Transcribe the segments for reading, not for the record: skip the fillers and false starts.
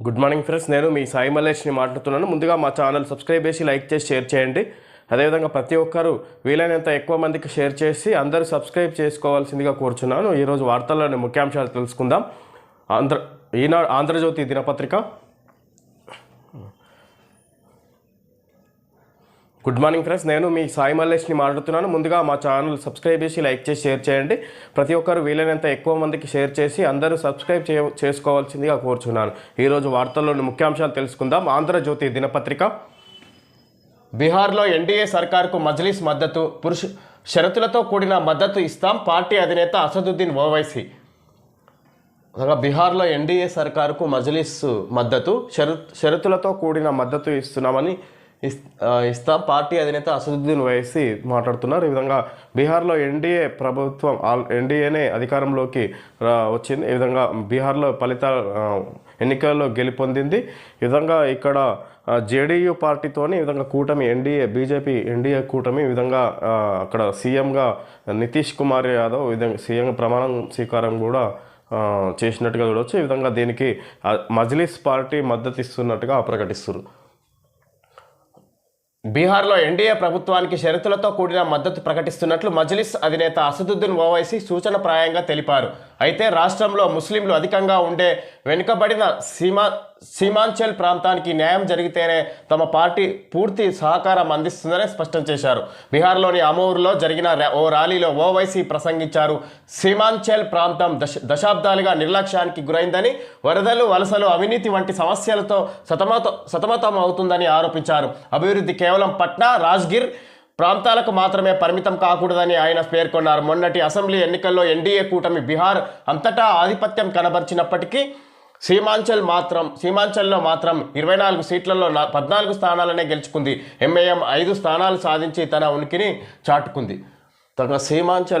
Good morning friends, నేను మీ సాయి మల్లేష్ని మాట్లాడుతున్నాను. ముందుగా మా ఛానల్ సబ్స్క్రైబ్ చేసి లైక్ చేసి షేర్ చేయండి. అదేవిధంగా ప్రతి ఒక్కరూ వీలైనంత ఎక్కువ మందికి షేర్ చేసి అందరూ సబ్స్క్రైబ్ చేసుకోవాల్సిందిగా కోరుచున్నాను. ఈరోజు వార్తల్లోని ముఖ్యాంశాలు తెలుసుకుందాం. ఆంధ్రజ్యోతి దినపత్రిక. గుడ్ మార్నింగ్ ఫ్రెండ్స్, నేను మీ సాయి మల్లేష్ని మాట్లాడుతున్నాను. ముందుగా మా ఛానల్ సబ్స్క్రైబ్ చేసి లైక్ చేసి షేర్ చేయండి. ప్రతి ఒక్కరు వీలైనంత ఎక్కువ మందికి షేర్ చేసి అందరూ సబ్స్క్రైబ్ చేసుకోవాల్సిందిగా కోరుచున్నాను. ఈరోజు వార్తల్లోని ముఖ్యాంశాలు తెలుసుకుందాం. ఆంధ్రజ్యోతి దినపత్రిక. బీహార్లో ఎన్డీఏ సర్కార్కు మజ్లిస్ మద్దతు, షరతులతో కూడిన మద్దతు ఇస్తాం, పార్టీ అధినేత అసదుద్దీన్ ఓవైసీ. బీహార్లో ఎన్డీఏ సర్కారుకు మజ్లిస్ మద్దతు, షరతులతో కూడిన మద్దతు ఇస్తున్నామని ఇస్తాం, పార్టీ అధినేత అసదుద్దీన్ ఓవైసీ మాట్లాడుతున్నారు. ఈ విధంగా బీహార్లో ఎన్డీఏ ప్రభుత్వం ఎన్డీఏనే అధికారంలోకి వచ్చింది. ఈ విధంగా బీహార్లో ఎన్నికల్లో గెలుపొందింది. ఈ విధంగా ఇక్కడ జేడీయూ పార్టీతోని ఈ విధంగా కూటమి బీజేపీ ఎన్డీఏ కూటమి ఈ విధంగా అక్కడ సీఎంగా నితీష్ కుమార్ యాదవ్ ఈ విధంగా సీఎం ప్రమాణం స్వీకారం కూడా చేసినట్టుగా చూడవచ్చు. ఈ విధంగా దీనికి మజ్లిస్ పార్టీ మద్దతు ఇస్తున్నట్టుగా ప్రకటిస్తున్నారు. బీహార్లో ఎన్డీఏ ప్రభుత్వానికి షరతులతో కూడిన మద్దతు ప్రకటిస్తున్నట్లు మజ్లిస్ అధినేత అసదుద్దీన్ ఓవైసీ సూచనప్రాయంగా తెలిపారు. అయితే రాష్ట్రంలో ముస్లింలు అధికంగా ఉండే వెనుకబడిన సీమాంచల్ ప్రాంతానికి న్యాయం జరిగితేనే తమ పార్టీ పూర్తి సహకారం అందిస్తుందని స్పష్టం చేశారు. బీహార్లోని అమౌర్లో జరిగిన ఓ ర్యాలీలో ఓవైసీ ప్రసంగించారు. సీమాంచల్ ప్రాంతం దశాబ్దాలుగా నిర్లక్ష్యానికి గురైందని, వరదలు, వలసలు, అవినీతి వంటి సమస్యలతో సతమతం అవుతుందని ఆరోపించారు. అభివృద్ధి కేవలం పట్నా, రాజ్గిర్ ప్రాంతాలకు మాత్రమే పరిమితం కాకూడదని ఆయన పేర్కొన్నారు. మొన్నటి అసెంబ్లీ ఎన్నికల్లో ఎన్డీఏ కూటమి బీహార్ అంతటా ఆధిపత్యం కనబరిచినప్పటికీ సీమాంచల్లో మాత్రం 24 సీట్లలో 14 స్థానాలనే గెలుచుకుంది. ఎంఐఎం 5 స్థానాలు సాధించి తన ఉనికిని చాటుకుంది.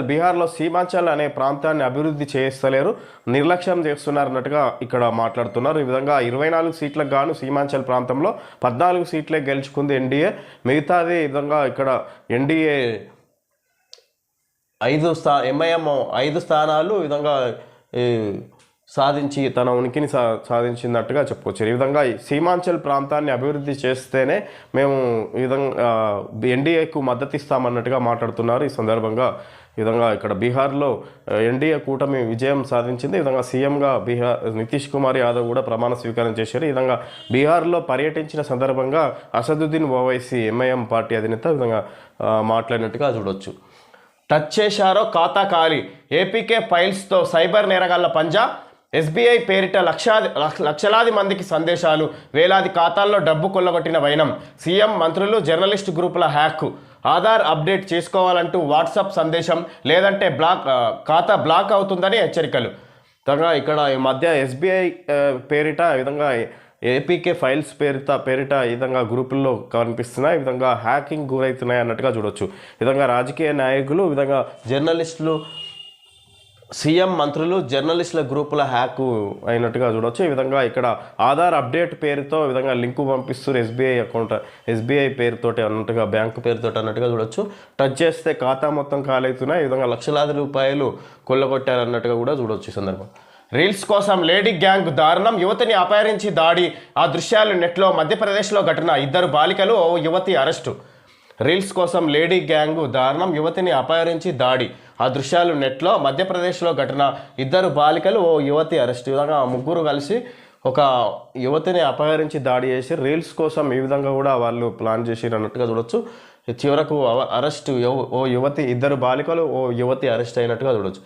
బీహార్లో సీమాంచల్ అనే ప్రాంతాన్ని అభివృద్ధి చేస్తలేరు, నిర్లక్ష్యం చేస్తున్నారన్నట్టుగా ఇక్కడ మాట్లాడుతున్నారు. ఈ విధంగా 24 సీట్లకు గాను సీమాంచల్ ప్రాంతంలో 14 సీట్లే గెలుచుకుంది ఎన్డీఏ. మిగతాది ఈ విధంగా ఇక్కడ ఎన్డీఏ ఎంఐఎం 5 స్థానాలు ఈ విధంగా సాధించి తన ఉనికిని సాధించినట్టుగా చెప్పుకోవచ్చు. ఈ విధంగా సీమాంచల్ ప్రాంతాన్ని అభివృద్ధి చేస్తేనే మేము ఈ విధంగా ఎన్డీఏకు మద్దతు ఇస్తామన్నట్టుగా మాట్లాడుతున్నారు. ఈ సందర్భంగా ఈ విధంగా ఇక్కడ బీహార్లో ఎన్డీఏ కూటమి విజయం సాధించింది. ఈ విధంగా సీఎంగా నితీష్ కుమార్ యాదవ్ కూడా ప్రమాణ స్వీకారం చేశారు. ఈ విధంగా బీహార్లో పర్యటించిన సందర్భంగా అసదుద్దీన్ ఓవైసీ ఎంఐఎం పార్టీ అధినేత ఈ విధంగా మాట్లాడినట్టుగా చూడవచ్చు. టచ్ చేశారో ఖాతా ఖాళీ, ఏపీకే ఫైల్స్తో సైబర్ నేరగాళ్ల పంజా, ఎస్బీఐ పేరిట లక్షలాది మందికి సందేశాలు, వేలాది ఖాతాల్లో డబ్బు కొల్లగొట్టిన వైనం, సీఎం, మంత్రులు, జర్నలిస్టు గ్రూపుల హ్యాక్, ఆధార్ అప్డేట్ చేసుకోవాలంటూ వాట్సాప్ సందేశం, లేదంటే ఖాతా బ్లాక్ అవుతుందని హెచ్చరికలు. ఇక్కడ ఈ మధ్య ఎస్బీఐ పేరిట ఈ విధంగా ఏపీకే ఫైల్స్ పేరిట ఈ విధంగా గ్రూపుల్లో కనిపిస్తున్నాయి. ఈ విధంగా హ్యాకింగ్ గురవుతున్నాయి అన్నట్టుగా చూడవచ్చు. ఈ విధంగా రాజకీయ నాయకులు, ఈ విధంగా జర్నలిస్టులు, సీఎం, మంత్రులు, జర్నలిస్టుల గ్రూపుల హ్యాక్ అయినట్టుగా చూడవచ్చు. ఈ విధంగా ఇక్కడ ఆధార్ అప్డేట్ పేరుతో ఈ విధంగా లింకు పంపిస్తారు ఎస్బీఐ పేరుతోటి అన్నట్టుగా, బ్యాంకు పేరుతోటి అన్నట్టుగా చూడవచ్చు. టచ్ చేస్తే ఖాతా మొత్తం ఖాళీ అవుతున్నాయి. ఈ విధంగా లక్షలాది రూపాయలు కొల్లగొట్టారన్నట్టుగా కూడా చూడవచ్చు. ఈ సందర్భం రీల్స్ కోసం లేడీ గ్యాంగ్ దారుణం, యువతిని అపహరించి దాడి, ఆ దృశ్యాలు నెట్లో. మధ్యప్రదేశ్లో ఘటన, 2 బాలికలు, ఓ యువతి అరెస్టు. రీల్స్ కోసం లేడీ గ్యాంగ్ దారుణం, యువతిని అపహరించి దాడి, ఆ దృశ్యాలు నెట్లో. మధ్యప్రదేశ్లో ఘటన, 2 బాలికలు, ఓ యువతి అరెస్ట్. ఈ విధంగా ముగ్గురు కలిసి ఒక యువతిని అపహరించి దాడి చేసి రీల్స్ కోసం ఈ విధంగా కూడా వాళ్ళు ప్లాన్ చేసి అన్నట్టుగా చూడవచ్చు. చివరకు అరెస్టు, ఓ యువతి, 2 బాలికలు, ఓ యువతి అరెస్ట్ అయినట్టుగా చూడవచ్చు.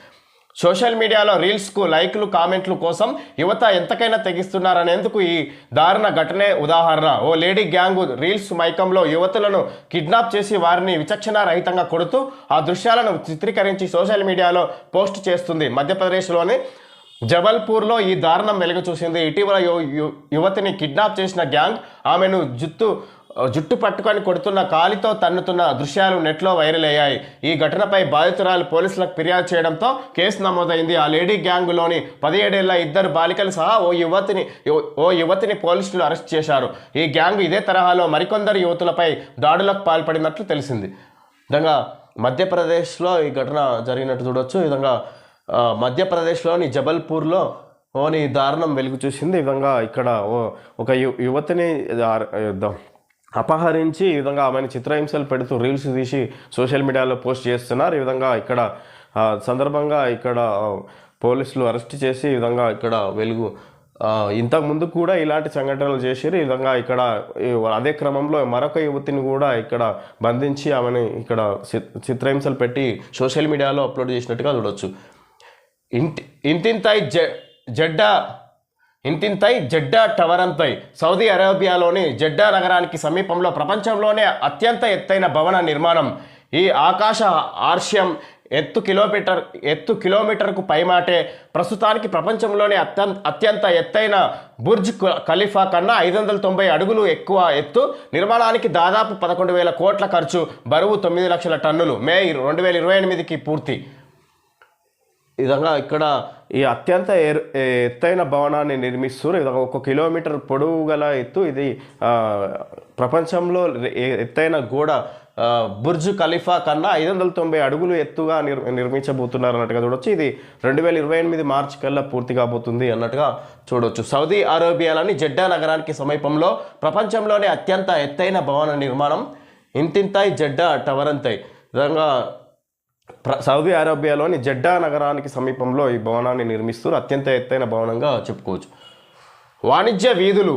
సోషల్ మీడియాలో రీల్స్కు లైక్లు, కామెంట్లు కోసం యువత ఎంతకైనా తెగిస్తున్నారనేందుకు ఈ దారుణ ఘటనే ఉదాహరణ. ఓ లేడీ గ్యాంగు రీల్స్ మైకంలో యువతులను కిడ్నాప్ చేసి వారిని విచక్షణారహితంగా కొడుతూ ఆ దృశ్యాలను చిత్రీకరించి సోషల్ మీడియాలో పోస్ట్ చేస్తుంది. మధ్యప్రదేశ్లోని జబల్పూర్లో ఈ దారుణం వెలుగు చూసింది. ఇటీవల యువతిని కిడ్నాప్ చేసిన గ్యాంగ్ ఆమెను జుట్టు పట్టుకొని కొడుతున్న, కాలితో తన్నుతున్న దృశ్యాలు నెట్లో వైరల్ అయ్యాయి. ఈ ఘటనపై బాధితురాలు పోలీసులకు ఫిర్యాదు చేయడంతో కేసు నమోదైంది. ఆ లేడీ గ్యాంగులోని 17 ఏళ్ల 2 బాలికలు సహా ఓ యువతిని పోలీసులు అరెస్ట్ చేశారు. ఈ గ్యాంగ్ ఇదే తరహాలో మరికొందరు యువతులపై దాడులకు పాల్పడినట్లు తెలిసింది. విధంగా మధ్యప్రదేశ్లో ఈ ఘటన జరిగినట్టు చూడవచ్చు. ఈ విధంగా మధ్యప్రదేశ్లోని జబల్పూర్లో ఓని దారుణం వెలుగు చూసింది. ఈ విధంగా ఇక్కడ ఒక యువతిని అపహరించి ఈ విధంగా ఆమెను చిత్రహింసలు పెడుతూ రీల్స్ తీసి సోషల్ మీడియాలో పోస్ట్ చేస్తున్నారు. ఈ విధంగా ఇక్కడ సందర్భంగా ఇక్కడ పోలీసులు అరెస్ట్ చేసి ఈ విధంగా ఇక్కడ వెలుగు ఇంతకు ముందు కూడా ఇలాంటి సంఘటనలు చేశారు. ఈ విధంగా ఇక్కడ అదే క్రమంలో మరొక యువతిని కూడా ఇక్కడ బంధించి ఆమెను ఇక్కడ చిత్రహింసలు పెట్టి సోషల్ మీడియాలో అప్లోడ్ చేసినట్టుగా చూడొచ్చు. ఇంతింతై జెడ్డా టవరంతై సౌదీ అరేబియాలోని జెడ్డా నగరానికి సమీపంలో ప్రపంచంలోనే అత్యంత ఎత్తైన భవన నిర్మాణం. ఈ ఆకాశ ఆర్ష్యం ఎత్తు కిలోమీటర్కు పైమాటే. ప్రస్తుతానికి ప్రపంచంలోనే అత్యంత ఎత్తైన బుర్జ్ ఖలీఫా కన్నా 590 అడుగులు ఎక్కువ ఎత్తు. నిర్మాణానికి దాదాపు 11,000 కోట్ల ఖర్చు. బరువు 9 లక్షల టన్నులు. మే 2028కి పూర్తి. ఈ విధంగా ఇక్కడ ఈ అత్యంత ఎత్తైన భవనాన్ని నిర్మిస్తారు. ఈ విధంగా 1 కిలోమీటర్ పొడవు గల ఎత్తు ఇది. ప్రపంచంలో ఎత్తైన గోడ బుర్జ్ ఖలీఫా కన్నా 590 అడుగులు ఎత్తుగా నిర్మించబోతున్నారు అన్నట్టుగా చూడొచ్చు. ఇది 2028 మార్చి కల్లా పూర్తి కాబోతుంది అన్నట్టుగా చూడొచ్చు. సౌదీ అరేబియాలోని జెడ్డా నగరానికి సమీపంలో ప్రపంచంలోనే అత్యంత ఎత్తైన భవన నిర్మాణం ఇంతింతై జెడ్డా టవరంతై. విధంగా సౌదీ అరేబియాలోని జెడ్డా నగరానికి సమీపంలో ఈ భవనాన్ని నిర్మిస్తూ అత్యంత ఎత్తైన భవనంగా చెప్పుకోవచ్చు. వాణిజ్య వీధులు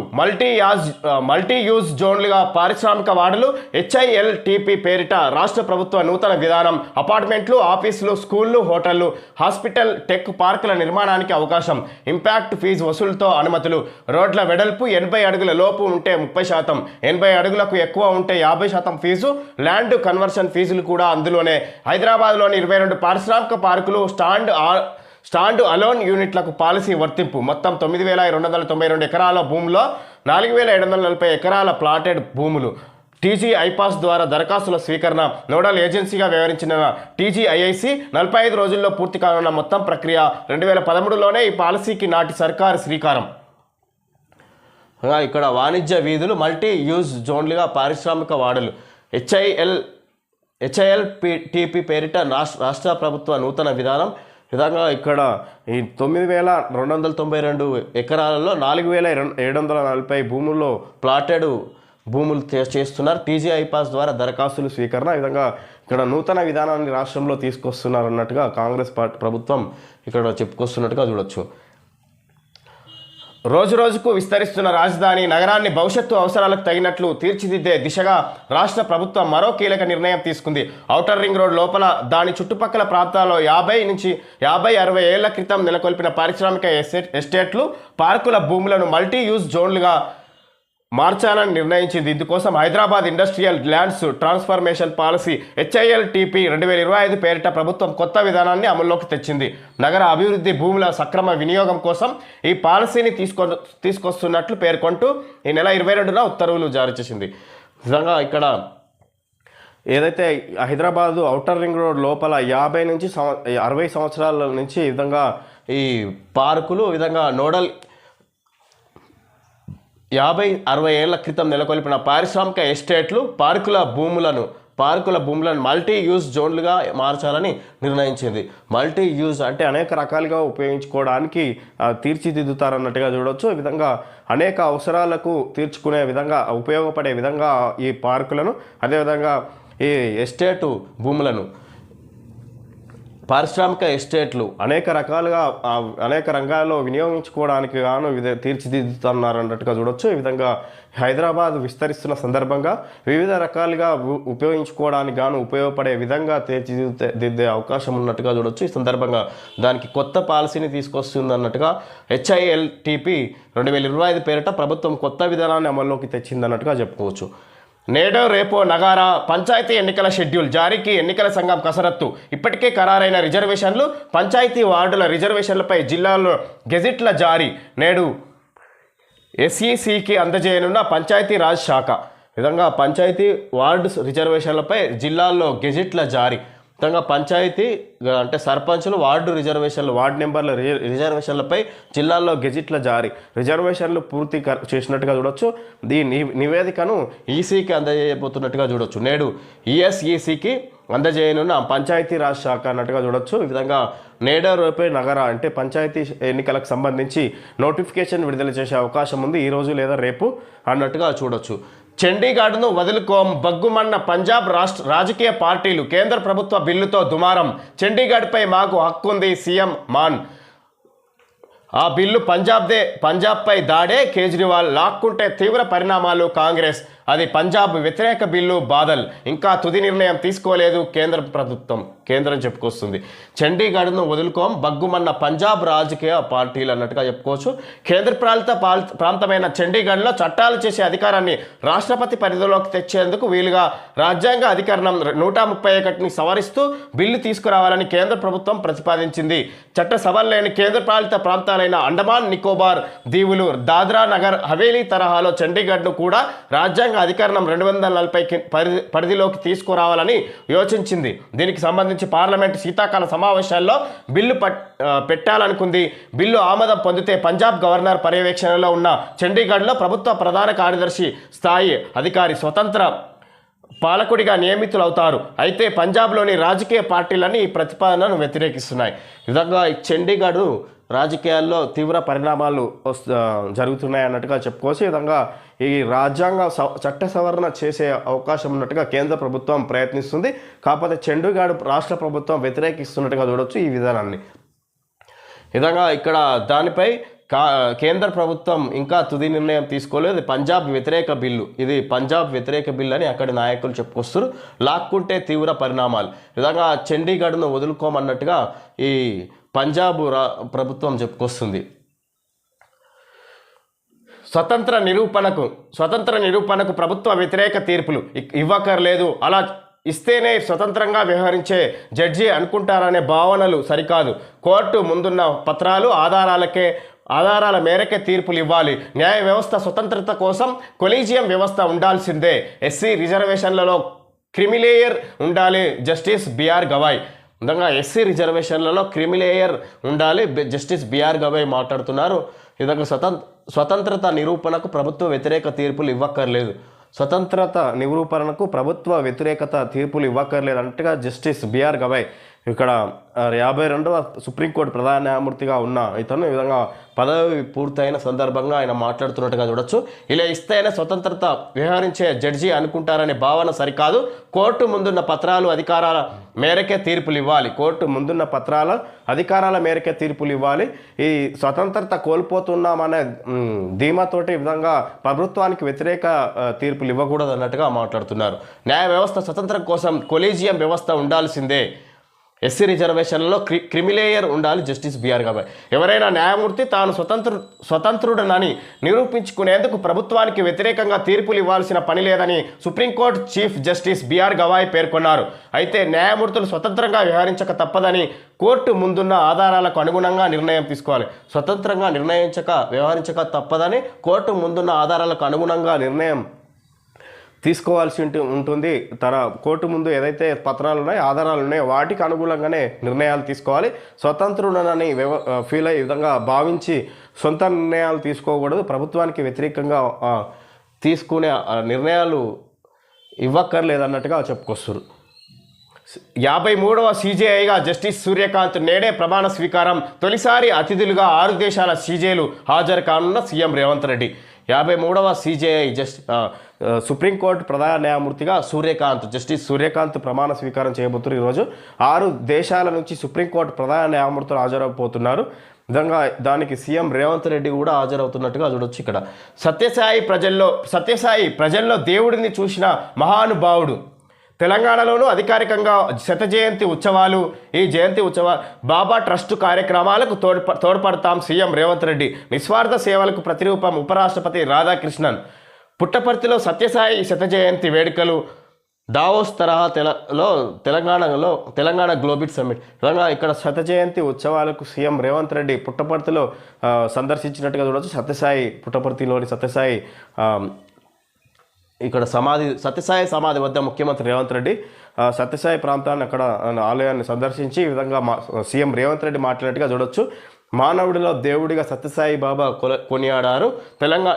మల్టీ యూజ్ జోన్లుగా పారిశ్రామిక వార్డులు. HILTP పేరిట రాష్ట్ర ప్రభుత్వ నూతన విధానం. అపార్ట్మెంట్లు, ఆఫీసులు, స్కూళ్లు, హోటళ్లు, హాస్పిటల్, టెక్ పార్కుల నిర్మాణానికి అవకాశం. ఇంపాక్ట్ ఫీజు వసూలుతో అనుమతులు. రోడ్ల వెడల్పు 80 అడుగుల లోపు ఉంటే 30%, 80 అడుగులకు ఎక్కువ ఉంటే 50% ఫీజు. ల్యాండ్ కన్వర్షన్ ఫీజులు కూడా అందులోనే. హైదరాబాద్లోని 22 పారిశ్రామిక పార్కులు, స్టాండ్ అలోన్ యూనిట్లకు పాలసీ వర్తింపు. మొత్తం 9,292 ఎకరాల భూముల్లో 4,740 ఎకరాల ప్లాటెడ్ భూములు. TG ఐపాస్ ద్వారా దరఖాస్తుల స్వీకరణ. నోడల్ ఏజెన్సీగా వ్యవహరించిన TGIIC 45 రోజుల్లో పూర్తి కానున్న మొత్తం ప్రక్రియ. 2013లోనే ఈ పాలసీకి నాటి సర్కారు శ్రీకారం. ఇక్కడ వాణిజ్య వీధులు, మల్టీ యూజ్ జోన్లుగా పారిశ్రామిక వాడలు. HILTP పేరిట రాష్ట్ర ప్రభుత్వ నూతన విధానం. విధంగా ఇక్కడ ఈ 9,292 ఎకరాలలో 4,740 భూముల్లో ప్లాటెడ్ భూములు చేస్తున్నారు. TG ఐపాస్ ద్వారా దరఖాస్తులు స్వీకరణ. ఈ విధంగా ఇక్కడ నూతన విధానాన్ని రాష్ట్రంలో తీసుకొస్తున్నారు అన్నట్టుగా కాంగ్రెస్ ప్రభుత్వం ఇక్కడ చెప్పుకొస్తున్నట్టుగా చూడొచ్చు. రోజురోజుకు విస్తరిస్తున్న రాజధాని నగరాన్ని భవిష్యత్తు అవసరాలకు తగినట్లు తీర్చిదిద్దే దిశగా రాష్ట్ర ప్రభుత్వం మరో కీలక నిర్ణయం తీసుకుంది. ఔటర్ రింగ్ రోడ్ లోపల దాని చుట్టుపక్కల ప్రాంతాల్లో 50-60 ఏళ్ల క్రితం నెలకొల్పిన పారిశ్రామిక ఎస్టేట్లు, పార్కుల భూములను మల్టీ యూజ్ జోన్లుగా మార్చాలని నిర్ణయించింది. ఇందుకోసం Hyderabad industrial lands transformation policy HILTP 2025 పేరిట ప్రభుత్వం కొత్త విధానాన్ని అమల్లోకి తెచ్చింది. నగర అభివృద్ధి భూముల సక్రమ వినియోగం కోసం ఈ పాలసీని తీసుకొస్తున్నట్లు పేర్కొంటూ ఈ నెల 22న ఉత్తర్వులు జారీ చేసింది. నిజంగా ఇక్కడ ఏదైతే హైదరాబాదు ఔటర్ రింగ్ రోడ్ లోపల 50 నుంచి 60 సంవత్సరాల నుంచి ఈ విధంగా ఈ పార్కులు, ఈ విధంగా నోడల్ 50-60 ఏళ్ల క్రితం నెలకొల్పిన పారిశ్రామిక ఎస్టేట్లు, పార్కుల భూములను మల్టీ యూజ్ జోన్లుగా మార్చాలని నిర్ణయించింది. మల్టీ యూజ్ అంటే అనేక రకాలుగా ఉపయోగించుకోవడానికి తీర్చిదిద్దుతారన్నట్టుగా చూడవచ్చు. ఈ విధంగా అనేక అవసరాలకు తీర్చుకునే విధంగా ఉపయోగపడే విధంగా ఈ పార్కులను, అదేవిధంగా ఈ ఎస్టేటు భూములను, పారిశ్రామిక ఎస్టేట్లు అనేక రకాలుగా అనేక రంగాల్లో వినియోగించుకోవడానికి గాను తీర్చిదిద్దుతున్నారన్నట్టుగా చూడొచ్చు. ఈ విధంగా హైదరాబాద్ విస్తరిస్తున్న సందర్భంగా వివిధ రకాలుగా ఉపయోగించుకోవడానికి గాను ఉపయోగపడే విధంగా తీర్చిదిద్దే అవకాశం ఉన్నట్టుగా చూడొచ్చు. ఈ సందర్భంగా దానికి కొత్త పాలసీని తీసుకొస్తుంది అన్నట్టుగా HILTP 2025 పేరిట ప్రభుత్వం కొత్త విధానాన్ని అమల్లోకి తెచ్చింది అన్నట్టుగా చెప్పుకోవచ్చు. నేడో రేపో నగారా పంచాయతీ ఎన్నికల షెడ్యూల్ జారీకి ఎన్నికల సంఘం కసరత్తు. ఇప్పటికే ఖరారైన రిజర్వేషన్లు, పంచాయతీ వార్డుల రిజర్వేషన్లపై జిల్లాల్లో గెజిట్ల జారీ. నేడు SECకి అందజేయనున్న పంచాయతీ రాజ్ శాఖ. విధంగా పంచాయతీ వార్డు రిజర్వేషన్లపై జిల్లాల్లో గెజిట్ల జారీ. విధంగా పంచాయతీ అంటే సర్పంచులు వార్డు రిజర్వేషన్లు వార్డు నెంబర్ల రిజర్వేషన్లపై జిల్లాల్లో గెజిట్ల జారీ రిజర్వేషన్లు పూర్తి చేసినట్టుగా చూడొచ్చు. ఈ నివేదికను ఈసీకి అందజేయబోతున్నట్టుగా చూడొచ్చు. నేడు ఈఎస్ఈసికి అందజేయనున్న పంచాయతీరాజ్ శాఖ అన్నట్టుగా చూడొచ్చు. ఈ విధంగా నేడు రేపే నగర అంటే పంచాయతీ ఎన్నికలకు సంబంధించి నోటిఫికేషన్ విడుదల చేసే అవకాశం ఉంది ఈరోజు లేదా రేపు అన్నట్టుగా చూడొచ్చు. చండీగఢ్ను వదులుకోం బగ్గుమన్న పంజాబ్ రాజకీయ పార్టీలు కేంద్ర ప్రభుత్వ బిల్లుతో దుమారం. చండీగఢ్పై మాకు హక్కుంది సీఎం మాన్. ఆ బిల్లు పంజాబ్పై దాడే కేజ్రీవాల్ లాక్కుంటే తీవ్ర పరిణామాలు కాంగ్రెస్. అది పంజాబ్ వ్యతిరేక బిల్లు బాదల్. ఇంకా తుది నిర్ణయం తీసుకోలేదు కేంద్ర ప్రభుత్వం. కేంద్రం చెప్పుకొస్తుంది. చండీగఢ్ను వదులుకోం బగ్గుమన్న పంజాబ్ రాజకీయ పార్టీలు అన్నట్టుగా చెప్పుకోవచ్చు. కేంద్ర ప్రాంతమైన చండీగఢ్లో చట్టాలు చేసే అధికారాన్ని రాష్ట్రపతి పరిధిలోకి తెచ్చేందుకు వీలుగా రాజ్యాంగ అధికరణం 131ని సవరిస్తూ బిల్లు తీసుకురావాలని కేంద్ర ప్రభుత్వం ప్రతిపాదించింది. చట్టసభలు లేని కేంద్ర పాలిత ప్రాంతాలైన అండమాన్ నికోబార్ దీవులు దాద్రా నగర్ హవేలీ తరహాలో చండీగఢ్ను కూడా రాజ్యాంగ అధికరణం 240 పరిధిలోకి తీసుకురావాలని యోచించింది. దీనికి సంబంధించి పార్లమెంటు శీతాకాల సమావేశాల్లో బిల్లు పెట్టాలనుకుంది. బిల్లు ఆమోదం పొందితే పంజాబ్ గవర్నర్ పర్యవేక్షణలో ఉన్న చండీగఢ్లో ప్రభుత్వ ప్రధాన కార్యదర్శి స్థాయి అధికారి స్వతంత్ర పాలకుడిగా నియమితులవుతారు. అయితే పంజాబ్లోని రాజకీయ పార్టీలన్నీ ఈ ప్రతిపాదనను వ్యతిరేకిస్తున్నాయి. ఈ విధంగా చండీగఢ్ రాజకీయాల్లో తీవ్ర పరిణామాలు జరుగుతున్నాయి అన్నట్టుగా చెప్పుకోవచ్చు. ఈ విధంగా ఈ రాజ్యాంగ చట్ట సవరణ చేసే అవకాశం ఉన్నట్టుగా కేంద్ర ప్రభుత్వం ప్రయత్నిస్తుంది. కాకపోతే చండీగఢ్ రాష్ట్ర ప్రభుత్వం వ్యతిరేకిస్తున్నట్టుగా చూడవచ్చు ఈ విధానాన్ని. ఈ విధంగా ఇక్కడ దానిపై కేంద్ర ప్రభుత్వం ఇంకా తుది నిర్ణయం తీసుకోలేదు. పంజాబ్ వ్యతిరేక బిల్లు, ఇది పంజాబ్ వ్యతిరేక బిల్లు అని అక్కడి నాయకులు చెప్పుకొస్తారు. లాక్కుంటే తీవ్ర పరిణామాలు. ఈ విధంగా చండీగఢ్ను వదులుకోమన్నట్టుగా ఈ పంజాబ్ ప్రభుత్వం చెప్పుకొస్తుంది. స్వతంత్ర నిరూపణకు ప్రభుత్వ వ్యతిరేక తీర్పులు ఇవ్వక్కర్లేదు. అలా ఇస్తేనే స్వతంత్రంగా వ్యవహరించే జడ్జి అనుకుంటారనే భావనలు సరికాదు. కోర్టు ముందున్న పత్రాలు ఆధారాల మేరకే తీర్పులు ఇవ్వాలి. న్యాయ వ్యవస్థ స్వతంత్రత కోసం కొలీజియం వ్యవస్థ ఉండాల్సిందే. ఎస్సీ రిజర్వేషన్లలో క్రిమిలేయర్ ఉండాలి. Justice B R Gavai. విధంగా ఎస్సీ రిజర్వేషన్లలో క్రిమిలేయర్ ఉండాలి. జస్టిస్ బిఆర్ గవాయ్ మాట్లాడుతున్నారు. ఈ విధంగా స్వతంత్రత నిరూపణకు ప్రభుత్వ వ్యతిరేక తీర్పులు ఇవ్వక్కర్లేదు. స్వతంత్రత నిరూపణకు ప్రభుత్వ వ్యతిరేకత తీర్పులు ఇవ్వక్కర్లేదు అన్నట్టుగా జస్టిస్ బిఆర్ గవాయ్ ఇక్కడ 52వ సుప్రీంకోర్టు ప్రధాన న్యాయమూర్తిగా ఉన్న ఇతను ఈ విధంగా పదవి పూర్తయిన సందర్భంగా ఆయన మాట్లాడుతున్నట్టుగా చూడొచ్చు. ఇలా ఇస్తేనే స్వతంత్రత వ్యవహరించే జడ్జి అనుకుంటారనే భావన సరికాదు. కోర్టు ముందున్న పత్రాలు అధికారాల మేరకే తీర్పులు ఇవ్వాలి. అధికారాల మేరకే తీర్పులు ఇవ్వాలి. ఈ స్వతంత్రత కోల్పోతున్నామనే ధీమాతోటి ఈ విధంగా ప్రభుత్వానికి వ్యతిరేక తీర్పులు ఇవ్వకూడదు అన్నట్టుగా మాట్లాడుతున్నారు. న్యాయ వ్యవస్థ స్వతంత్రం కోసం కొలీజియం వ్యవస్థ ఉండాల్సిందే. ఎస్సీ రిజర్వేషన్లలో క్రిమిలేయర్ ఉండాలి. Justice B R Gavai. ఎవరైనా న్యాయమూర్తి తాను స్వతంత్రుడనని నిరూపించుకునేందుకు ప్రభుత్వానికి వ్యతిరేకంగా తీర్పులు ఇవ్వాల్సిన పని లేదని supreme court chief justice B R Gavai పేర్కొన్నారు. అయితే న్యాయమూర్తులు స్వతంత్రంగా వ్యవహరించక తప్పదని, కోర్టు ముందున్న ఆధారాలకు అనుగుణంగా నిర్ణయం తీసుకోవాలి. స్వతంత్రంగా వ్యవహరించక తప్పదని, కోర్టు ముందున్న ఆధారాలకు అనుగుణంగా నిర్ణయం తీసుకోవాల్సి ఉంటుంది. కోర్టు ముందు ఏదైతే పత్రాలు ఉన్నాయో ఆధారాలు ఉన్నాయో వాటికి అనుగుణంగానే నిర్ణయాలు తీసుకోవాలి. స్వతంత్రుడనని ఫీల్ అయ్యే విధంగా భావించి సొంత నిర్ణయాలు తీసుకోకూడదు. ప్రభుత్వానికి వ్యతిరేకంగా తీసుకునే నిర్ణయాలు ఇవ్వక్కర్లేదన్నట్టుగా చెప్పుకొస్తారు. 53వ సీజేఐగా జస్టిస్ సూర్యకాంత్ నేడే ప్రమాణ స్వీకారం. తొలిసారి అతిథులుగా 6 దేశాల సీజేలు హాజరు కానున్న సీఎం రేవంత్ రెడ్డి. 53వ సీజేఐ సుప్రీంకోర్టు ప్రధాన న్యాయమూర్తిగా జస్టిస్ సూర్యకాంత్ ప్రమాణ స్వీకారం చేయబోతున్నారు. ఈరోజు 6 దేశాల నుంచి సుప్రీంకోర్టు ప్రధాన న్యాయమూర్తులు హాజరవుతున్నారు. విధంగా దానికి సీఎం రేవంత్ రెడ్డి కూడా హాజరవుతున్నట్టుగా చూడొచ్చు. ఇక్కడ సత్యసాయి ప్రజల్లో దేవుడిని చూసిన మహానుభావుడు. తెలంగాణలోనూ అధికారికంగా శత జయంతి ఉత్సవాలు. ఈ జయంతి బాబా ట్రస్ట్ కార్యక్రమాలకు తోడ్పడతాం సీఎం రేవంత్ రెడ్డి. నిస్వార్థ సేవలకు ప్రతిరూపం ఉపరాష్ట్రపతి రాధాకృష్ణన్. పుట్టపర్తిలో సత్యసాయి శత జయంతి వేడుకలు. దావోస్ తరహా తెలంగాణ గ్లోబల్ సమ్మిట్. విధంగా ఇక్కడ శత జయంతి ఉత్సవాలకు సీఎం రేవంత్ రెడ్డి పుట్టపర్తిలో సందర్శించినట్టుగా చూడవచ్చు. పుట్టపర్తిలోని సత్యసాయి ఇక్కడ సత్యసాయి సమాధి వద్ద ముఖ్యమంత్రి రేవంత్ రెడ్డి సత్యసాయి ప్రాంతాన్ని అక్కడ ఆలయాన్ని సందర్శించి ఈ విధంగా సీఎం రేవంత్ రెడ్డి మాట్లాడినట్టుగా చూడొచ్చు. మానవుడిలో దేవుడిగా సత్యసాయి బాబా కొనియాడారు.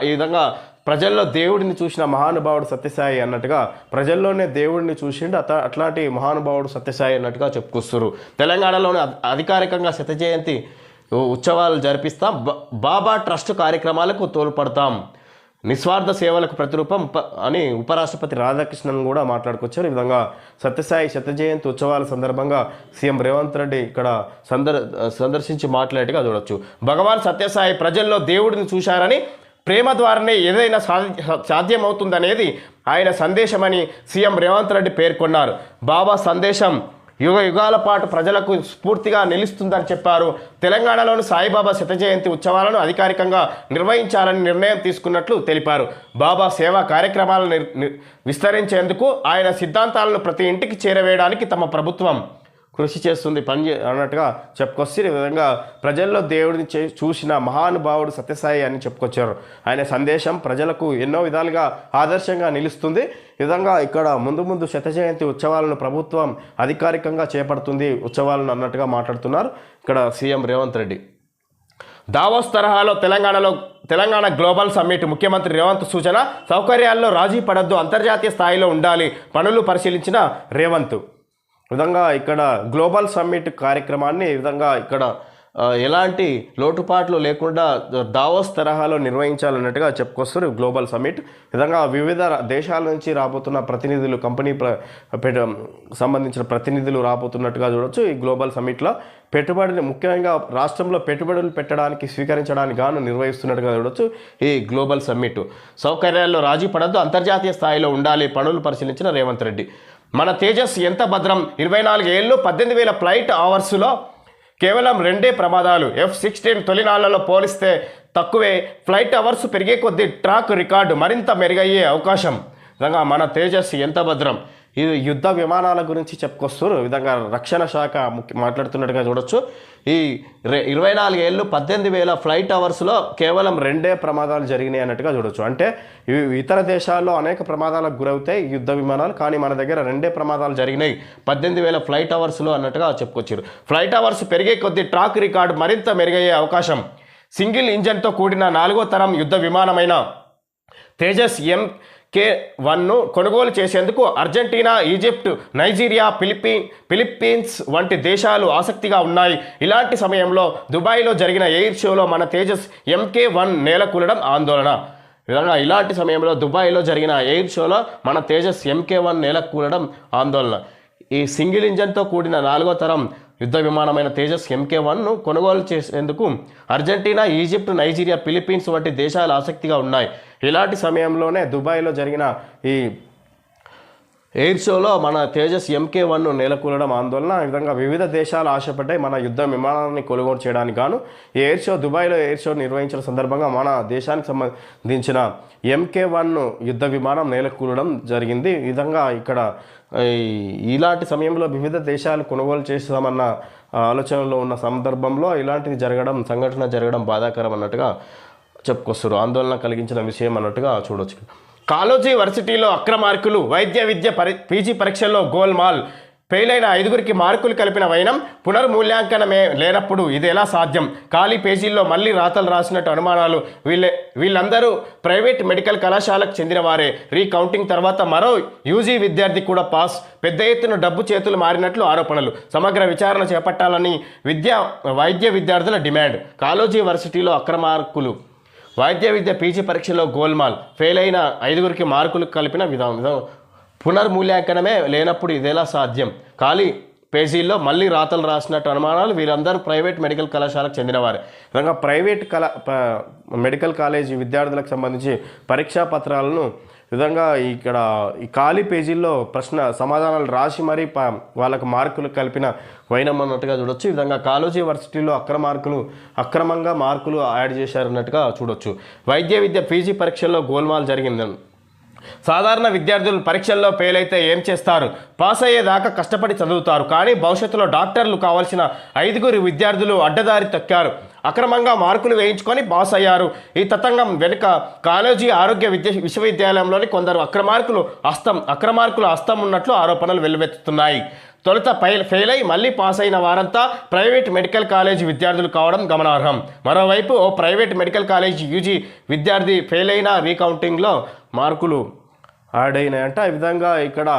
ఈ విధంగా ప్రజల్లో దేవుడిని చూసిన మహానుభావుడు సత్యసాయి అన్నట్టుగా, ప్రజల్లోనే దేవుడిని చూసిండు అట్లాంటి మహానుభావుడు సత్యసాయి అన్నట్టుగా చెప్పుకొస్తారు. తెలంగాణలోని అధికారికంగా శత జయంతి ఉత్సవాలు జరిపిస్తాం, బాబా ట్రస్ట్ కార్యక్రమాలకు తోడ్పడతాం, నిస్వార్థ సేవలకు ప్రతిరూపం అని ఉపరాష్ట్రపతి రాధాకృష్ణన్ కూడా మాట్లాడుకొచ్చారు. ఈ విధంగా సత్యసాయి శత జయంతి ఉత్సవాల సందర్భంగా సీఎం రేవంత్ రెడ్డి ఇక్కడ సందర్శించి మాట్లాడేట్టుగా చూడొచ్చు. భగవాన్ సత్యసాయి ప్రజల్లో దేవుడిని చూశారని, ప్రేమ ద్వారానే ఏదైనా సాధ్యమవుతుందనేది ఆయన సందేశమని సీఎం రేవంత్ రెడ్డి పేర్కొన్నారు. బాబా సందేశం యుగాల పాటు ప్రజలకు స్ఫూర్తిగా నిలుస్తుందని చెప్పారు. తెలంగాణలోని సాయిబాబా శత జయంతి ఉత్సవాలను అధికారికంగా నిర్వహించాలని నిర్ణయం తీసుకున్నట్లు తెలిపారు. బాబా సేవా కార్యక్రమాలను విస్తరించేందుకు ఆయన సిద్ధాంతాలను ప్రతి ఇంటికి చేరవేయడానికి తమ ప్రభుత్వం కృషి చేస్తుంది అన్నట్టుగా చెప్పుకొచ్చి, ఈ విధంగా ప్రజల్లో దేవుడిని చూసిన మహానుభావుడు సత్యసాయి అని చెప్పుకొచ్చారు. ఆయన సందేశం ప్రజలకు ఎన్నో విధాలుగా ఆదర్శంగా నిలుస్తుంది. ఈ విధంగా ఇక్కడ ముందు శత జయంతి ఉత్సవాలను ప్రభుత్వం అధికారికంగా చేపడుతుంది ఉత్సవాలను అన్నట్టుగా మాట్లాడుతున్నారు ఇక్కడ సీఎం రేవంత్ రెడ్డి. దావోస్ తరహాలో తెలంగాణ గ్లోబల్ సమ్మిట్ ముఖ్యమంత్రి రేవంత్ సూచన, సౌకర్యాల్లో రాజీ పడద్దు, అంతర్జాతీయ స్థాయిలో ఉండాలి, పనులు పరిశీలించిన రేవంత్. విధంగా ఇక్కడ గ్లోబల్ సమ్మిట్ కార్యక్రమాన్ని ఈ విధంగా ఇక్కడ ఎలాంటి లోటుపాట్లు లేకుండా దావోస్ తరహాలో నిర్వహించాలన్నట్టుగా చెప్పుకొస్తారు గ్లోబల్ సమ్మిట్. విధంగా వివిధ దేశాల నుంచి రాబోతున్న ప్రతినిధులు, కంపెనీ సంబంధించిన ప్రతినిధులు రాబోతున్నట్టుగా చూడొచ్చు. ఈ గ్లోబల్ సమ్మిట్లో ముఖ్యంగా రాష్ట్రంలో పెట్టుబడులు పెట్టడానికి స్వీకరించడానికి గాను నిర్వహిస్తున్నట్టుగా చూడొచ్చు ఈ గ్లోబల్ సమ్మిట్. సౌకర్యాల్లో రాజీ పడద్దు, అంతర్జాతీయ స్థాయిలో ఉండాలి, పనులు పరిశీలించిన రేవంత్ రెడ్డి. మన తేజస్ ఎంత భద్రం, 24 ఏళ్ళు 18,000 ఫ్లైట్ అవర్స్లో కేవలం 2 ప్రమాదాలు. F-16 తొలినాళ్లలో పోలిస్తే తక్కువే. ఫ్లైట్ అవర్స్ పెరిగే కొద్దీ ట్రాక్ రికార్డు మరింత మెరుగయ్యే అవకాశం. విధంగా మన తేజస్ ఎంత భద్రం. ఇది యుద్ధ విమానాల గురించి చెప్పుకొస్తారు. ఈ విధంగా రక్షణ శాఖ మాట్లాడుతున్నట్టుగా చూడొచ్చు. ఈ 24 ఏళ్ళు 18,000 ఫ్లైట్ అవర్స్లో కేవలం 2 ప్రమాదాలు జరిగినాయి అన్నట్టుగా చూడొచ్చు. అంటే ఇతర దేశాల్లో అనేక ప్రమాదాలకు గురవుతాయి యుద్ధ విమానాలు, కానీ మన దగ్గర 2 ప్రమాదాలు జరిగినాయి 18,000 ఫ్లైట్ అవర్స్లో అన్నట్టుగా చెప్పుకొచ్చారు. ఫ్లైట్ అవర్స్ పెరిగే కొద్దీ ట్రాక్ రికార్డు మరింత మెరుగయ్యే అవకాశం. సింగిల్ ఇంజన్తో కూడిన 4వ తరం యుద్ధ విమానమైన తేజస్ MK-1ను కొనుగోలు చేసేందుకు అర్జెంటీనా, ఈజిప్ట్, నైజీరియా, ఫిలిప్పీన్స్ వంటి దేశాలు ఆసక్తిగా ఉన్నాయి. ఇలాంటి సమయంలో దుబాయ్లో జరిగిన ఎయిర్ షోలో మన తేజస్ MK-1 నేలకూలడం ఆందోళన. ఇలాంటి సమయంలో దుబాయ్లో జరిగిన ఎయిర్ షోలో మన తేజస్ MK-1 నేలకూలడం ఆందోళన. ఈ సింగిల్ ఇంజన్తో కూడిన 4వ తరం యుద్ధ విమానమైన తేజస్ MK-1ను కొనుగోలు చేసేందుకు అర్జెంటీనా, ఈజిప్ట్, నైజీరియా, ఫిలిప్పీన్స్ వంటి దేశాలు ఆసక్తిగా ఉన్నాయి. ఇలాంటి సమయంలోనే దుబాయ్లో జరిగిన ఈ ఎయిర్ షోలో మన తేజస్ MK-1ను నేలకూలడం ఆందోళన. ఈ విధంగా వివిధ దేశాలు ఆశపడ్డాయి మన యుద్ధ విమానాన్ని కొనుగోలు చేయడానికి గాను. ఈ ఎయిర్ షో దుబాయ్లో ఎయిర్ షో నిర్వహించిన సందర్భంగా మన దేశానికి సంబంధించిన MK-1 యుద్ధ విమానం నేలకూలడం జరిగింది. ఈ విధంగా ఇక్కడ ఇలాంటి సమయంలో వివిధ దేశాలు కొనుగోలు చేస్తామన్న ఆలోచనలో ఉన్న సందర్భంలో ఇలాంటిది సంఘటన జరగడం బాధాకరం అన్నట్టుగా చెప్పుకొస్తారు. ఆందోళన కలిగించిన విషయం అన్నట్టుగా చూడవచ్చు. కాళోజీ వర్సిటీలో అక్రమార్కులు, వైద్య విద్య పీజీ పరీక్షల్లో గోల్మాల్. ఫెయిల్ అయిన 5గురికి మార్కులు కలిపిన వైనం, పునర్మూల్యాంకనమే లేనప్పుడు ఇది ఎలా సాధ్యం? ఖాళీ పేజీల్లో మళ్ళీ రాతలు రాసినట్టు అనుమానాలు. వీళ్ళందరూ ప్రైవేట్ మెడికల్ కళాశాలకు చెందిన వారే. రీకౌంటింగ్ తర్వాత మరో యూజీ విద్యార్థి కూడా పాస్. పెద్ద ఎత్తున డబ్బు చేతులు మారినట్లు ఆరోపణలు. సమగ్ర విచారణ చేపట్టాలని వైద్య విద్యార్థుల డిమాండ్. కాళోజీ వర్సిటీలో అక్రమార్కులు, వైద్య విద్య పీజీ పరీక్షలో గోల్మాల్. ఫెయిల్ అయిన 5గురికి మార్కులు కలిపిన విధానం, పునర్మూల్యాంకనమే లేనప్పుడు ఇదేలా సాధ్యం? ఖాళీ పేజీల్లో మళ్ళీ రాతలు రాసినట్టు అనుమానాలు. వీరందరూ ప్రైవేట్ మెడికల్ కళాశాలకు చెందినవారు. విధంగా ప్రైవేట్ మెడికల్ కాలేజీ విద్యార్థులకు సంబంధించి పరీక్షా పత్రాలను విధంగా ఇక్కడ ఈ ఖాళీ పేజీల్లో సమాధానాలు రాసి మరీ వాళ్ళకు మార్కులు కలిపిన వైనం అన్నట్టుగా చూడొచ్చు. ఈ విధంగా కాళోజీ యూనివర్సిటీలో అక్రమంగా మార్కులు యాడ్ చేశారన్నట్టుగా చూడొచ్చు. వైద్య విద్య పీజీ పరీక్షల్లో గోల్మాల్ జరిగిందని. సాధారణ విద్యార్థులు పరీక్షల్లో ఫెయిల్ అయితే ఏం చేస్తారు? పాస్ అయ్యేదాకా కష్టపడి చదువుతారు, కానీ భవిష్యత్తులో డాక్టర్లు కావాల్సిన 5గురు విద్యార్థులు అడ్డదారి తొక్కారు. అక్రమంగా మార్కులు వేయించుకొని పాస్ అయ్యారు. ఈ తతంగం వెనుక కాలేజీ ఆరోగ్య విశ్వవిద్యాలయంలోని కొందరు అక్రమార్కుల హస్తం ఉన్నట్లు ఆరోపణలు వెల్లువెత్తుతున్నాయి. తొలుత ఫెయిల్ అయి మళ్ళీ పాస్ అయిన వారంతా ప్రైవేట్ మెడికల్ కాలేజీ విద్యార్థులు కావడం గమనార్హం. మరోవైపు ఓ ప్రైవేట్ మెడికల్ కాలేజీ యూజీ విద్యార్థి ఫెయిల్ అయిన రీకౌంటింగ్లో మార్కులు యాడ్ అయినాయంట. ఈ విధంగా ఇక్కడ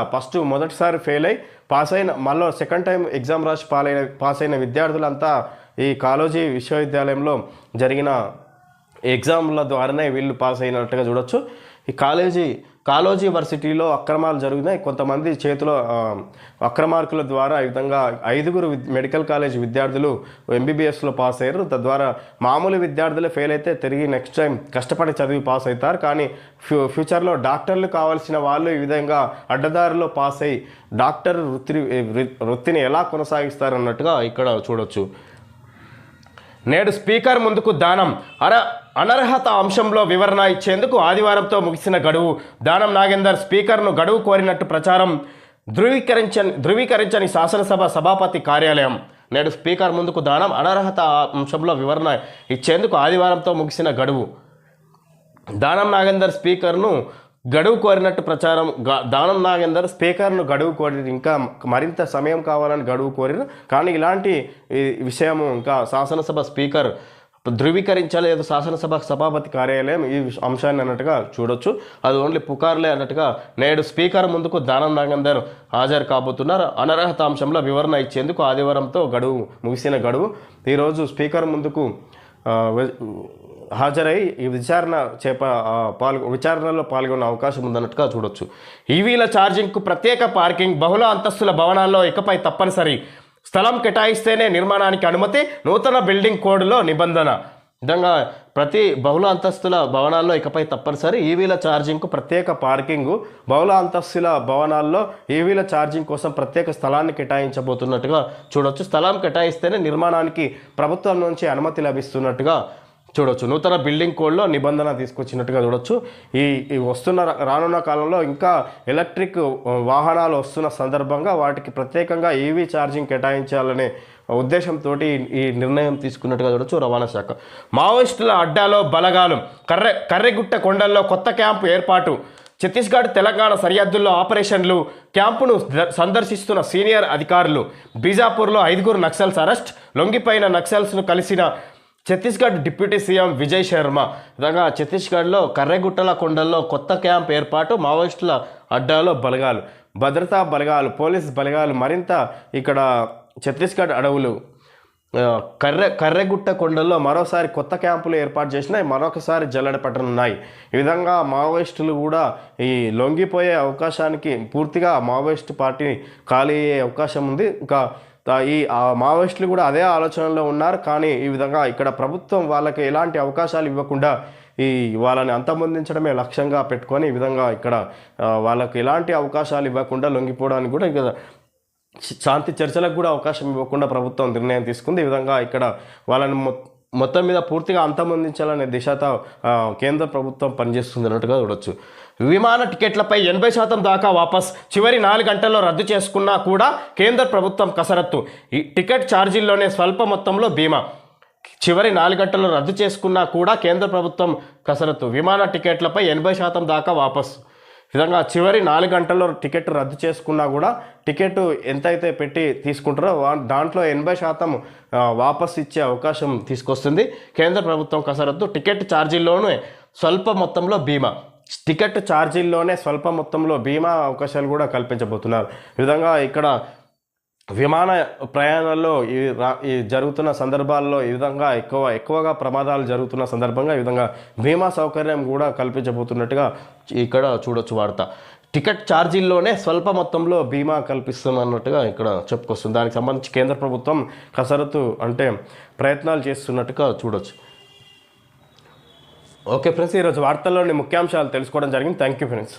మొదటిసారి ఫెయిల్ అయి పాస్ అయిన మళ్ళీ సెకండ్ టైం ఎగ్జామ్ రాసి పాస్ అయిన విద్యార్థులంతా ఈ కాలేజీ విశ్వవిద్యాలయంలో జరిగిన ఎగ్జామ్ల ద్వారానే వీళ్ళు పాస్ అయినట్టుగా చూడొచ్చు. ఈ కాలేజీ వర్సిటీలో అక్రమాలు జరిగినాయి. కొంతమంది చేతిలో అక్రమార్కుల ద్వారా ఈ విధంగా 5 మెడికల్ కాలేజ్ విద్యార్థులు ఎంబీబీఎస్లో పాస్ అయ్యారు. తద్వారా మామూలు విద్యార్థులు ఫెయిల్ అయితే తిరిగి నెక్స్ట్ టైం కష్టపడి చదివి పాస్ అవుతారు. కానీ ఫ్యూచర్లో డాక్టర్లు కావాల్సిన వాళ్ళు ఈ విధంగా అడ్డదారిలో పాస్ అయ్యి డాక్టర్ వృత్తిని ఎలా కొనసాగిస్తారన్నట్టుగా ఇక్కడ చూడొచ్చు. నేడు స్పీకర్ ముందుకు దానం అనర్హత అంశంలో వివరణ ఇచ్చేందుకు ఆదివారంతో ముగిసిన గడువు. దానం నాగేందర్ స్పీకర్ను గడువు కోరినట్టు ప్రచారం ధృవీకరించని శాసనసభ సభాపతి కార్యాలయం. నేడు స్పీకర్ ముందుకు దానం అనర్హత అంశంలో వివరణ ఇచ్చేందుకు ఆదివారంతో ముగిసిన గడువు. దానం నాగేందర్ స్పీకర్ను గడువు కోరినట్టు ప్రచారం. దానం నాగేందర్ స్పీకర్ను గడువు కోరి ఇంకా మరింత సమయం కావాలని గడువు కోరిరు. కానీ ఇలాంటి విషయము ఇంకా శాసనసభ స్పీకర్ ధృవీకరించలేదు శాసనసభ సభాపతి కార్యాలయం ఈ అంశాన్ని అన్నట్టుగా చూడొచ్చు. అది ఓన్లీ పుకార్లే అన్నట్టుగా నేడు స్పీకర్ ముందుకు దానం నాగేందర్ హాజరు కాబోతున్నారు. అనర్హత అంశంలో వివరణ ఇచ్చేందుకు ఆదివారంతో ముగిసిన గడువు. ఈరోజు స్పీకర్ ముందుకు హాజరై ఈ విచారణలో పాల్గొనే అవకాశం ఉందన్నట్టుగా చూడొచ్చు. ఈవీల ఛార్జింగ్కు ప్రత్యేక పార్కింగ్ బహుళ అంతస్తుల భవనాల్లో ఇకపై తప్పనిసరి. స్థలం కేటాయిస్తేనే నిర్మాణానికి అనుమతి. నూతన బిల్డింగ్ కోడ్లో నిబంధన. విధంగా ప్రతి బహుళ అంతస్తుల భవనాల్లో ఇకపై తప్పనిసరి ఈవీల ఛార్జింగ్కు ప్రత్యేక పార్కింగు. బహుళ అంతస్తుల భవనాల్లో ఈవీల ఛార్జింగ్ కోసం ప్రత్యేక స్థలాన్ని కేటాయించబోతున్నట్టుగా చూడొచ్చు. స్థలం కేటాయిస్తేనే నిర్మాణానికి ప్రభుత్వం నుంచి అనుమతి లభిస్తున్నట్టుగా చూడొచ్చు. నూతన బిల్డింగ్ కోడ్లో నిబంధన తీసుకొచ్చినట్టుగా చూడొచ్చు. రానున్న కాలంలో ఇంకా ఎలక్ట్రిక్ వాహనాలు వస్తున్న సందర్భంగా వాటికి ప్రత్యేకంగా ఈవీ ఛార్జింగ్ కేటాయించాలనే ఉద్దేశంతో ఈ నిర్ణయం తీసుకున్నట్టుగా చూడొచ్చు రవాణా శాఖ. మావోయిస్టుల అడ్డాలో బలగాలు. కర్రెగుట్ట కొండల్లో కొత్త క్యాంపు ఏర్పాటు. ఛత్తీస్గఢ్ తెలంగాణ సరిహద్దుల్లో ఆపరేషన్లు. క్యాంపును సందర్శిస్తున్న సీనియర్ అధికారులు. బీజాపూర్లో 5 నక్సల్స్ అరెస్ట్. లొంగిపోయిన నక్సల్స్ను కలిసిన ఛత్తీస్గఢ్ డిప్యూటీ సీఎం విజయ్ శర్మ. విధంగా ఛత్తీస్గఢ్లో కర్రెగుట్టల కొండల్లో కొత్త క్యాంప్ ఏర్పాటు. మావోయిస్టుల అడ్డాలో బలగాలు. భద్రతా బలగాలు, పోలీస్ బలగాలు మరింత ఇక్కడ ఛత్తీస్గఢ్ అడవులు కర్రెగుట్ట కొండల్లో మరోసారి కొత్త క్యాంపులు ఏర్పాటు చేసినాయి. మరొకసారి జల్లెడ పట్టనున్నాయి. ఈ విధంగా మావోయిస్టులు కూడా ఈ లొంగిపోయే అవకాశానికి పూర్తిగా మావోయిస్టు పార్టీ ఖాళీ అయ్యే అవకాశం ఉంది. ఇంకా ఈ మావోయిస్టులు కూడా అదే ఆలోచనలో ఉన్నారు. కానీ ఈ విధంగా ఇక్కడ ప్రభుత్వం వాళ్ళకి ఎలాంటి అవకాశాలు ఇవ్వకుండా వాళ్ళని అంతమొందించడమే లక్ష్యంగా పెట్టుకొని ఈ విధంగా ఇక్కడ వాళ్ళకి ఎలాంటి అవకాశాలు ఇవ్వకుండా లొంగిపోవడానికి కూడా ఇంకా శాంతి చర్చలకు కూడా అవకాశం ఇవ్వకుండా ప్రభుత్వం నిర్ణయం తీసుకుంది. ఈ విధంగా ఇక్కడ వాళ్ళని మొత్తం మీద పూర్తిగా అంతమొందించాలనే దిశతో కేంద్ర ప్రభుత్వం పనిచేస్తుంది అన్నట్టుగా చూడొచ్చు. విమాన టికెట్లపై 80% దాకా వాపస్. చివరి 4 గంటల్లో రద్దు చేసుకున్నా కూడా కేంద్ర ప్రభుత్వం కసరత్తు. ఈ టికెట్ ఛార్జీల్లోనే స్వల్ప మొత్తంలో బీమా. చివరి 4 గంటల్లో రద్దు చేసుకున్నా కూడా కేంద్ర ప్రభుత్వం కసరత్తు. విమాన టికెట్లపై 80% దాకా వాపస్. విధంగా చివరి 4 గంటల్లో టికెట్ రద్దు చేసుకున్నా కూడా టికెట్ ఎంతైతే పెట్టి తీసుకుంటారో దాంట్లో 80% వాపస్ ఇచ్చే అవకాశం తీసుకొస్తుంది కేంద్ర ప్రభుత్వం కసరత్తు. టికెట్ ఛార్జీల్లోనే స్వల్ప మొత్తంలో బీమా. టికెట్ ఛార్జీల్లోనే స్వల్ప మొత్తంలో బీమా అవకాశాలు కూడా కల్పించబోతున్నారు. ఈ విధంగా ఇక్కడ విమాన ప్రయాణాల్లో ఈ జరుగుతున్న సందర్భాల్లో ఈ విధంగా ఎక్కువగా ప్రమాదాలు జరుగుతున్న సందర్భంగా ఈ విధంగా బీమా సౌకర్యం కూడా కల్పించబోతున్నట్టుగా ఇక్కడ చూడొచ్చు వార్త. టికెట్ ఛార్జీల్లోనే స్వల్ప మొత్తంలో బీమా కల్పిస్తున్నట్టుగా ఇక్కడ చెప్పుకొస్తుంది. దానికి సంబంధించి కేంద్ర ప్రభుత్వం కసరత్తు అంటే ప్రయత్నాలు చేస్తున్నట్టుగా చూడొచ్చు. ఓకే ఫ్రెండ్స్, ఈరోజు వార్తల్లోని ముఖ్యాంశాలు తెలుసుకోవడం జరిగింది. Thank you friends.